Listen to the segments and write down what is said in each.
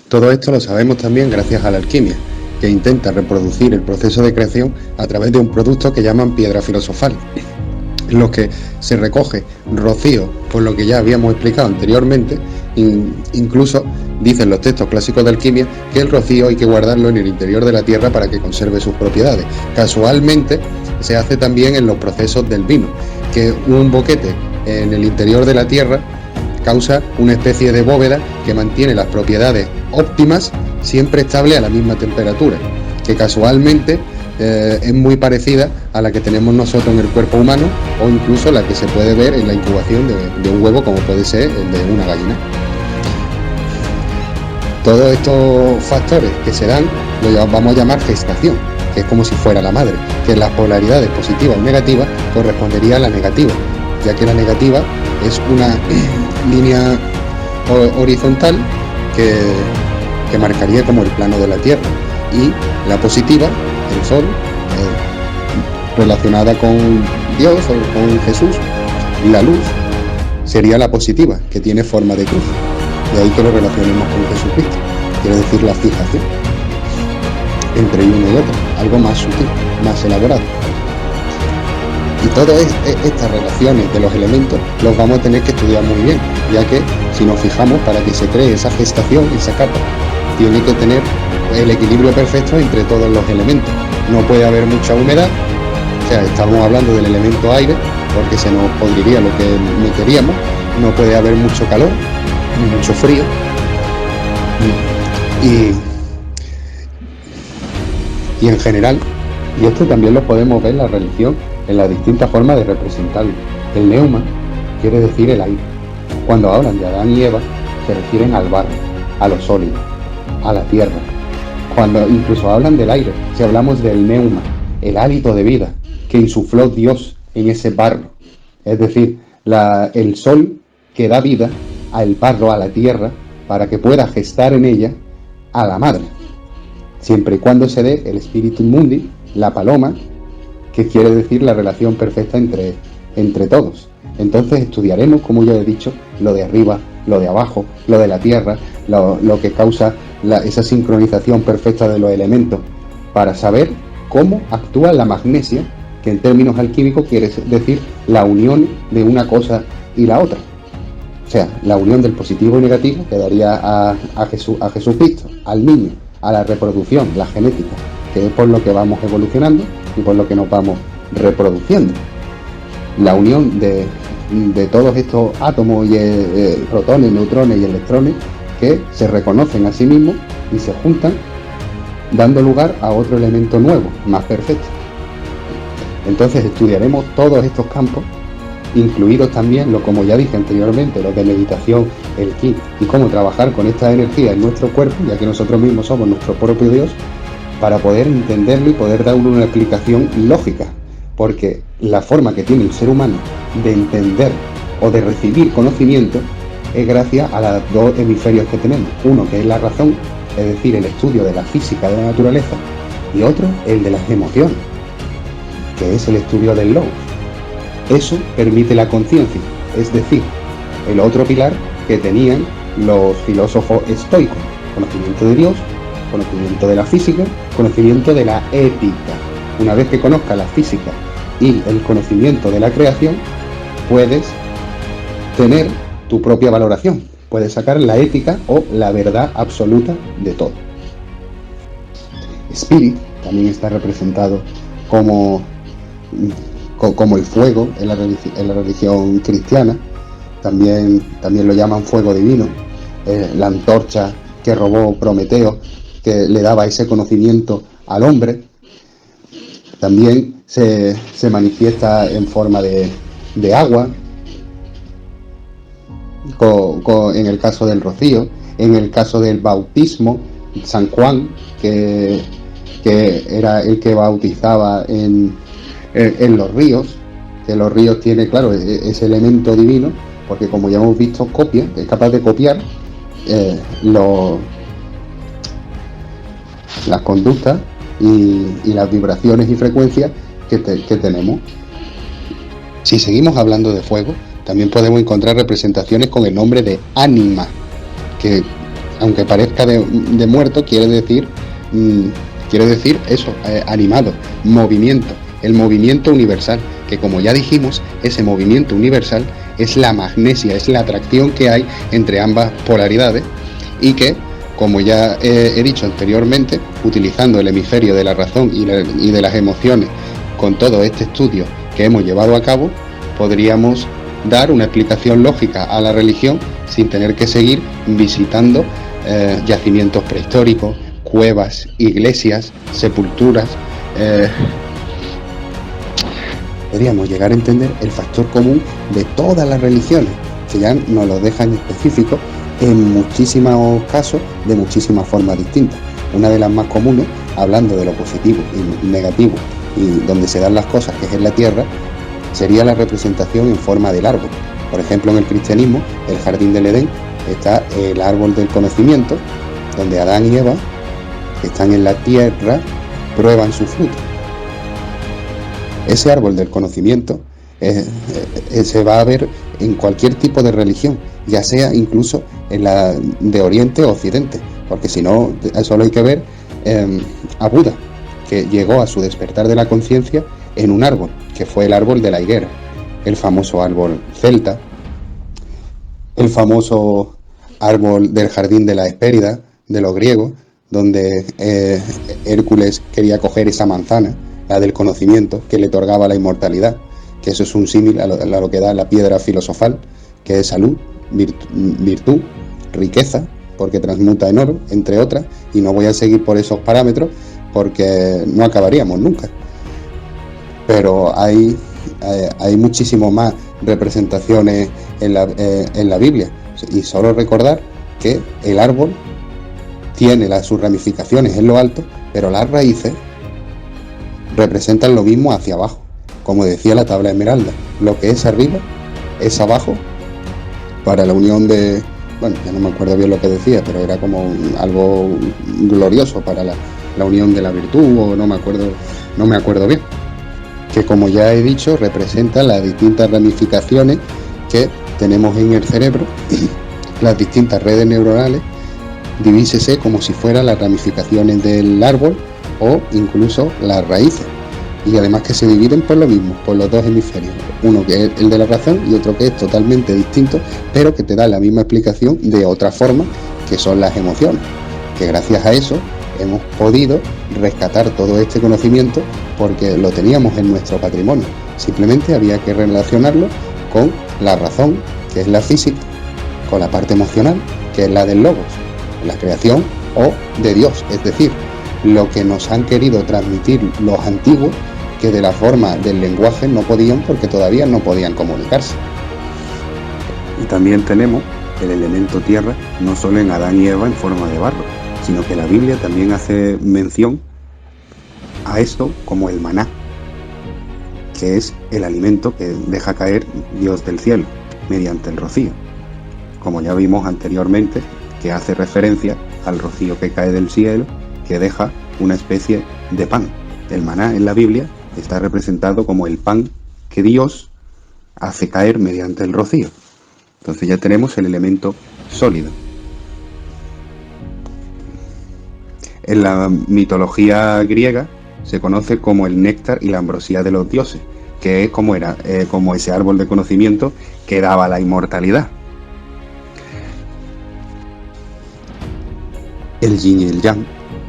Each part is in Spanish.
Todo esto lo sabemos también gracias a la alquimia, que intenta reproducir el proceso de creación a través de un producto que llaman piedra filosofal, en los que se recoge rocío, por lo que ya habíamos explicado anteriormente. Incluso dicen los textos clásicos de alquimia que el rocío hay que guardarlo en el interior de la tierra para que conserve sus propiedades. Casualmente se hace también en los procesos del vino, que un boquete en el interior de la tierra causa una especie de bóveda que mantiene las propiedades óptimas siempre estable a la misma temperatura, que casualmente es muy parecida a la que tenemos nosotros en el cuerpo humano, o incluso la que se puede ver en la incubación de un huevo, como puede ser el de una gallina. Todos estos factores que se dan lo vamos a llamar gestación, que es como si fuera la madre, que en las polaridades positivas o negativas correspondería a la negativa, ya que la negativa es una línea horizontal que marcaría como el plano de la Tierra, y la positiva, el Sol, relacionada con Dios o con Jesús, y la luz sería la positiva, que tiene forma de cruz. De ahí que lo relacionemos con Jesucristo, quiere decir la fijación entre uno y otro, algo más sutil, más elaborado. Y todas estas relaciones de los elementos los vamos a tener que estudiar muy bien, ya que si nos fijamos, para que se cree esa gestación, esa capa, tiene que tener el equilibrio perfecto entre todos los elementos. No puede haber mucha humedad, o sea, estamos hablando del elemento aire, porque se nos podriría lo que no queríamos. No puede haber mucho calor, ni mucho frío. Y en general, y esto también lo podemos ver en la religión, en las distintas formas de representarlo. El neuma quiere decir el aire. Cuando hablan de Adán y Eva, se refieren al barro, a lo sólido, a la tierra. Cuando incluso hablan del aire, si hablamos del neuma, el hálito de vida que insufló Dios en ese barro, es decir, el sol que da vida al barro, a la tierra, para que pueda gestar en ella a la madre, siempre y cuando se dé el spiritus mundi, la paloma, que quiere decir la relación perfecta entre todos. Entonces estudiaremos, como ya he dicho, lo de arriba, lo de abajo, lo de la tierra, lo que causa esa sincronización perfecta de los elementos, para saber cómo actúa la magnesia, que en términos alquímicos quiere decir la unión de una cosa y la otra. O sea, la unión del positivo y negativo que daría a Jesucristo, al niño, a la reproducción, la genética, que es por lo que vamos evolucionando y por lo que nos vamos reproduciendo. La unión de todos estos átomos y protones, neutrones y electrones que se reconocen a sí mismos y se juntan, dando lugar a otro elemento nuevo, más perfecto. Entonces estudiaremos todos estos campos, incluidos también, como ya dije anteriormente, los de meditación, el ki, y cómo trabajar con esta energía en nuestro cuerpo, ya que nosotros mismos somos nuestro propio Dios, para poder entenderlo y poder darle una explicación lógica, porque la forma que tiene el ser humano de entender o de recibir conocimiento es gracias a los dos hemisferios que tenemos, uno que es la razón, es decir, el estudio de la física de la naturaleza, y otro el de las emociones, que es el estudio del logos. Eso permite la conciencia, es decir, el otro pilar que tenían los filósofos estoicos: conocimiento de Dios, conocimiento de la física, conocimiento de la ética. Una vez que conozcas la física y el conocimiento de la creación, puedes tener tu propia valoración, puedes sacar la ética o la verdad absoluta de todo. Spirit también está representado como el fuego en la religión cristiana, también lo llaman fuego divino, la antorcha que robó Prometeo, que le daba ese conocimiento al hombre. También se manifiesta en forma de agua, en el caso del rocío, en el caso del bautismo, San Juan, que era el que bautizaba en los ríos, que los ríos tienen, claro, ese elemento divino, porque como ya hemos visto, es capaz de copiar las conductas y las vibraciones y frecuencias que tenemos. Si seguimos hablando de fuego, también podemos encontrar representaciones con el nombre de ánima, que aunque parezca de muerto, quiere decir eso, animado, movimiento, el movimiento universal, que como ya dijimos, ese movimiento universal es la magnesia, es la atracción que hay entre ambas polaridades y que, como ya he dicho anteriormente, utilizando el hemisferio de la razón y de las emociones con todo este estudio que hemos llevado a cabo, podríamos dar una explicación lógica a la religión sin tener que seguir visitando yacimientos prehistóricos, cuevas, iglesias, sepulturas. Podríamos llegar a entender el factor común de todas las religiones, que ya nos lo dejan específico en muchísimos casos, de muchísimas formas distintas. Una de las más comunes, hablando de lo positivo y negativo, y donde se dan las cosas, que es en la tierra, sería la representación en forma del árbol. Por ejemplo, en el cristianismo, el jardín del Edén, está el árbol del conocimiento, donde Adán y Eva, que están en la tierra, prueban su fruto. Ese árbol del conocimiento se va a ver en cualquier tipo de religión, ya sea incluso en la de Oriente o Occidente, porque si no, solo hay que ver a Buda, que llegó a su despertar de la conciencia en un árbol, que fue el árbol de la higuera, el famoso árbol celta, el famoso árbol del jardín de la Hespérida, de los griegos, donde Hércules quería coger esa manzana, la del conocimiento, que le otorgaba la inmortalidad, que eso es un símil a lo que da la piedra filosofal, que es salud, virtud, riqueza, porque transmuta en oro, entre otras, y no voy a seguir por esos parámetros porque no acabaríamos nunca. Pero hay muchísimo más representaciones en la Biblia, y solo recordar que el árbol tiene sus ramificaciones en lo alto, pero las raíces representan lo mismo hacia abajo. Como decía la tabla esmeralda, lo que es arriba es abajo para la unión de... Bueno, ya no me acuerdo bien lo que decía, pero era como algo glorioso para la unión de la virtud, o no me acuerdo bien. Que, como ya he dicho, representa las distintas ramificaciones que tenemos en el cerebro, las distintas redes neuronales, divísese como si fueran las ramificaciones del árbol o incluso las raíces. Y además que se dividen por lo mismo, por los dos hemisferios, uno que es el de la razón y otro que es totalmente distinto, pero que te da la misma explicación de otra forma, que son las emociones, que gracias a eso hemos podido rescatar todo este conocimiento porque lo teníamos en nuestro patrimonio. Simplemente había que relacionarlo con la razón, que es la física, con la parte emocional, que es la del logos, la creación, o de Dios, es decir, lo que nos han querido transmitir los antiguos, que de la forma del lenguaje no podían, porque todavía no podían comunicarse. Y también tenemos el elemento tierra, no solo en Adán y Eva en forma de barro, sino que la Biblia también hace mención a esto como el maná, que es el alimento que deja caer Dios del cielo mediante el rocío, como ya vimos anteriormente, que hace referencia al rocío que cae del cielo, que deja una especie de pan. El maná en la Biblia está representado como el pan que Dios hace caer mediante el rocío. Entonces ya tenemos el elemento sólido. En la mitología griega se conoce como el néctar y la ambrosía de los dioses, que es como ese árbol de conocimiento que daba la inmortalidad. El yin y el yang,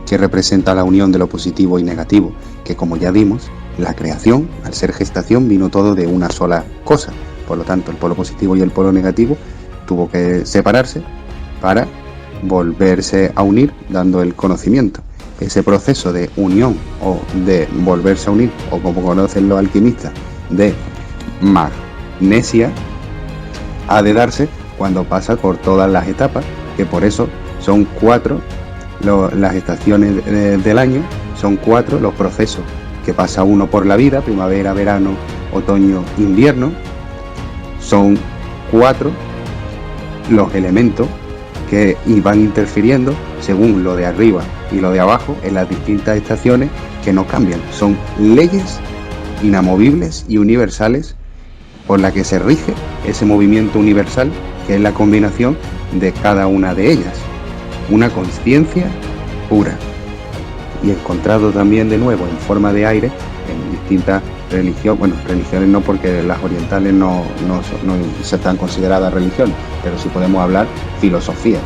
que representa la unión de lo positivo y negativo, que, como ya vimos, la creación, al ser gestación, vino todo de una sola cosa. Por lo tanto, el polo positivo y el polo negativo tuvo que separarse para volverse a unir, dando el conocimiento. Ese proceso de unión o de volverse a unir, o como conocen los alquimistas, de magnesia, ha de darse cuando pasa por todas las etapas, que por eso son 4 las estaciones del año, son 4 los procesos que pasa uno por la vida: primavera, verano, otoño, invierno. Son 4 los elementos que van interfiriendo según lo de arriba y lo de abajo en las distintas estaciones, que no cambian. Son leyes inamovibles y universales por las que se rige ese movimiento universal, que es la combinación de cada una de ellas. una conciencia pura, y encontrado también de nuevo en forma de aire en distintas religiones, bueno, religiones no, porque las orientales no se están consideradas religiones, pero sí podemos hablar filosofías.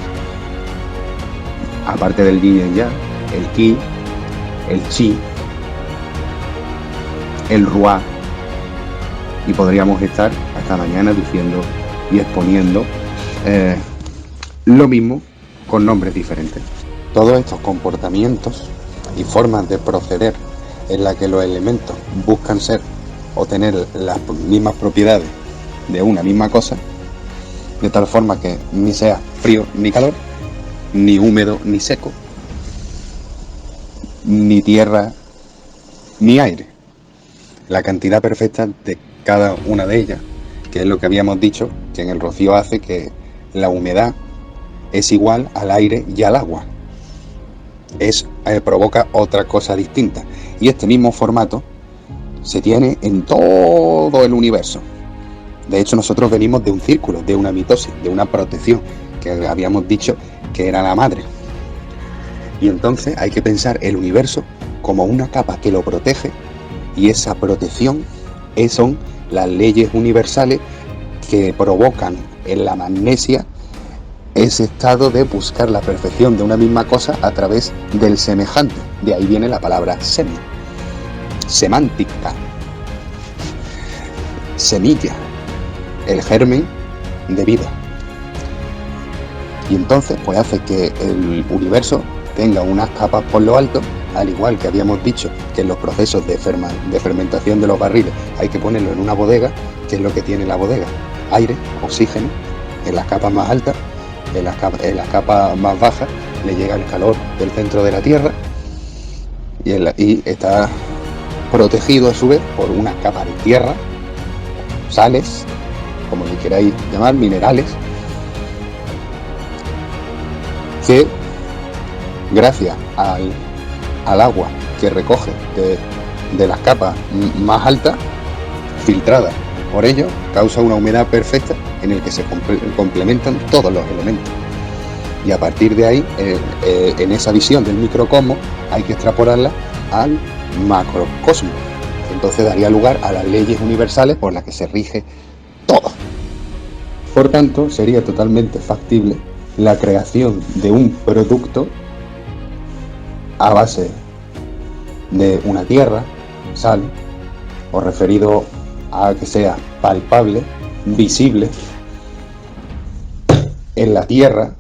Aparte del yin y el yang, el ki, el chi, el ruá, y podríamos estar hasta mañana diciendo y exponiendo lo mismo con nombres diferentes. Todos estos comportamientos y formas de proceder en la que los elementos buscan ser o tener las mismas propiedades de una misma cosa, de tal forma que ni sea frío ni calor, ni húmedo ni seco, ni tierra ni aire. La cantidad perfecta de cada una de ellas, que es lo que habíamos dicho, que en el rocío hace que la humedad es igual al aire y al agua. Provoca otra cosa distinta. Y este mismo formato se tiene en todo el universo. De hecho, nosotros venimos de un círculo, de una mitosis, de una protección, que habíamos dicho que era la madre. Y entonces hay que pensar el universo como una capa que lo protege, y esa protección son las leyes universales que provocan en la magnesia ese estado de buscar la perfección de una misma cosa a través del semejante. De ahí viene la palabra semántica, semilla, el germen de vida. Y entonces pues hace que el universo tenga unas capas por lo alto, al igual que habíamos dicho que en los procesos de fermentación de los barriles hay que ponerlo en una bodega. ¿Qué es lo que tiene la bodega? Aire, oxígeno, en las capas más altas. En las capas más bajas le llega el calor del centro de la Tierra, y está protegido a su vez por una capa de tierra, sales, como le queráis llamar, minerales, que gracias al agua que recoge de las capas más altas, filtrada por ello, causa una humedad perfecta en el que se complementan todos los elementos. Y a partir de ahí, en esa visión del microcosmos, hay que extrapolarla al macrocosmos. Entonces daría lugar a las leyes universales por las que se rige todo. Por tanto, sería totalmente factible la creación de un producto a base de una tierra, sal, o referido a que sea palpable, visible en la Tierra,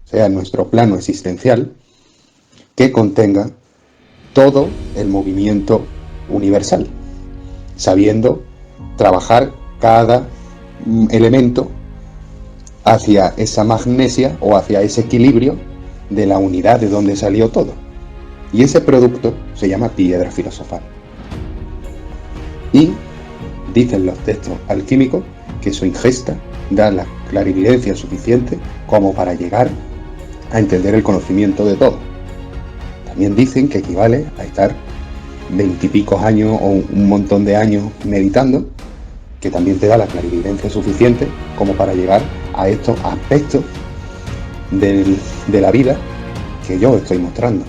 o sea, en nuestro plano existencial, que contenga todo el movimiento universal, sabiendo trabajar cada elemento hacia esa magnesia o hacia ese equilibrio de la unidad de donde salió todo. Y ese producto se llama piedra filosofal. Y dicen los textos alquímicos que su ingesta da la clarividencia suficiente como para llegar a entender el conocimiento de todo. También dicen que equivale a estar 20 y pico años o un montón de años meditando, que también te da la clarividencia suficiente como para llegar a estos aspectos de la vida que yo estoy mostrando.